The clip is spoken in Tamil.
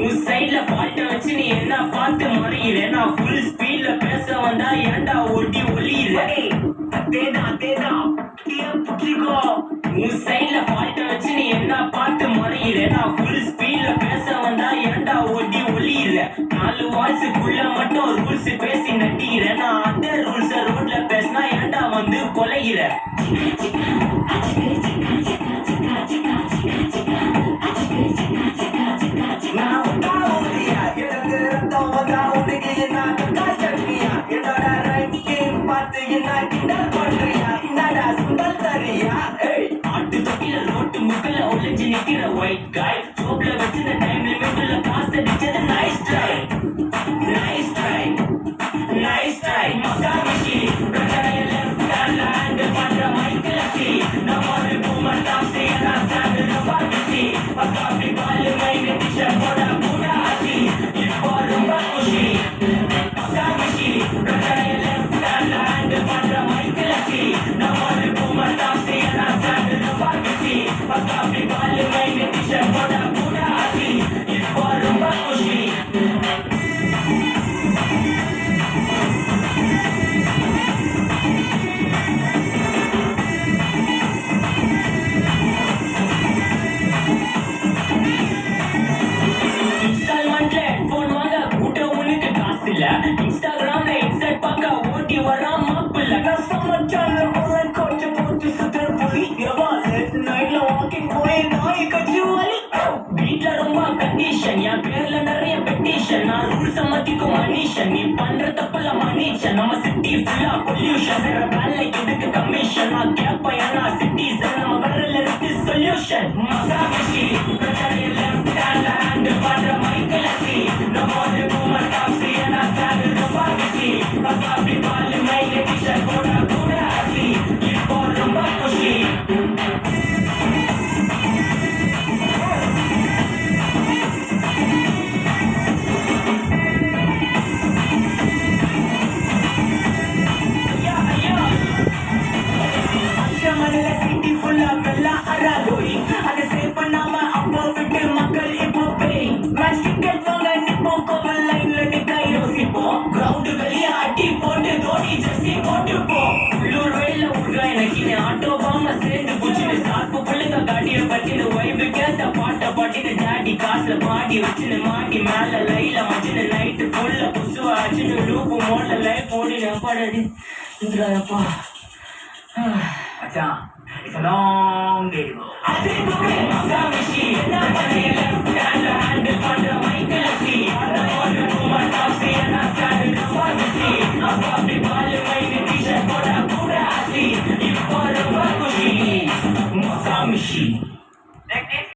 உன் சைட்ல பாட்ட வச்சு நீ என்ன பார்த்து மறையிற நான் ஃபுல் ஸ்பீட்ல பேச வந்தா ஏன்டா ஓட்டி ஒளியிற அதேதான் புட்டிக்கோ உன் சைட்ல பாட்ட வச்சு நீ என்ன பார்த்து மறையிற நான் ஃபுல் ஸ்பீட்ல பேச வந்தா ஏன்டா ஓட்டி ஒளியிற 4 வாய்ஸுக்குள்ள மட்டும் ரூல்ஸ் பேசி நட்டிக்கிற நான் அந்த ரூல்ஸ ரோட்ல பேசினா ஏன்டா வந்து கொலையிற ஆட்டு தொட்டில ரோட்டு முக்கல ஒளிஞ்சு நிக்கிற ஒயிட் காய் ஜோப்ல வச்சிருந்த டைம் லிமிட்ல காசு அடிச்சது நைஸ் ட்ரை மகாவிஷி பிரச்சனைய லெஃப்ட் ஹேண்ட் பண்ற மைக்கேல் சி நம்ம ஒரு மூமெண்ட் ஆஃப் சி நான் சாந்து பாக்கி பக்காபி பால் மைண்ட் டிஷர்ட் போட புடாசி இப்போ ரொம்ப குஷி மகாவிஷி பிரச்சனைய லெஃப்ட் ஹேண்ட் பண்ற மைக்கேல் சி நம்ம ஒரு மூமெண்ட் ஆஃப் சி நான் சாந்து பாக்கி பக்காபி பால் மைண்ட் டிஷர்ட் போட புடாசி இப்போ ரொம்ப குஷி இன்ஸ்டாகிராம்ல இன்ஸ்டன்ட் பார்க்க ஓட்டி வரான் மாப்பிள்ள நான் சமைச்சால ஆன்லைன் கோச்ச போட்டு சுத்துற புலி நைட்ல வாக்கிங் போய் நாய் கட்சி வலி வீட்ல ரொம்ப கண்டிஷன் என் பேர்ல நிறைய பெட்டிஷன் நான் ரூல்ஸ் மதிக்கும் மனுஷன் நீ பண்ற தப்புல மனுஷன் நம்ம சிட்டி ஃபுல்லா பொல்யூஷன் வேற வேலைக்கு எதுக்கு கமிஷன் நான் கேட்பேன் ஏன்னா சிட்டிசன் நம்ம வரல இருக்கு சொல்யூஷன் மகாவிஷி பிரச்சனை லெஃப்ட் ஹேண்ட் பண்ற மைக்கேல் சி நம்ம ஒரு மூமெண்ட் ஆஃப் சி நான் சாது பாக்கி பக்காபி பால் மைண்ட் டிஷர்ட் போட புடாசி இப்போ ரொம்ப குஷி சிட்டி ஃபுல்லா வெள்ளா அராலோய் அதை சேவ் பண்ணாம அப்போ விட்டு மக்கள் இப்போ பேய் மேட்ச் டிக்கெட் வாங்க நிப்போம் கோவல் லைன்ல நிக்க யோசிப்போம் கிரவுண்டு வெளியே அட்டி போட்டு தோனி ஜெர்சி போட்டு போ உள்ளூர் வெயில உருகா எனக்கு ஆட்டோ பாம சேர்ந்து புடிச்சுட்டு சாப்பு பிள்ளைங்க காட்டிய பட்டின வைபு கேட்ட பாட்ட பாட்டின டாடி காசுல பாடி வச்சுன்னு மாட்டி மேல லைல மச்சின நைட்டு ஃபுல்ல புசுவா அச்சுன்னு லூப்பு மோட்ல லைஃப் ஓடின பாடாடி இந்திராப்பா It's a long day to go. I think we're in Makavishi.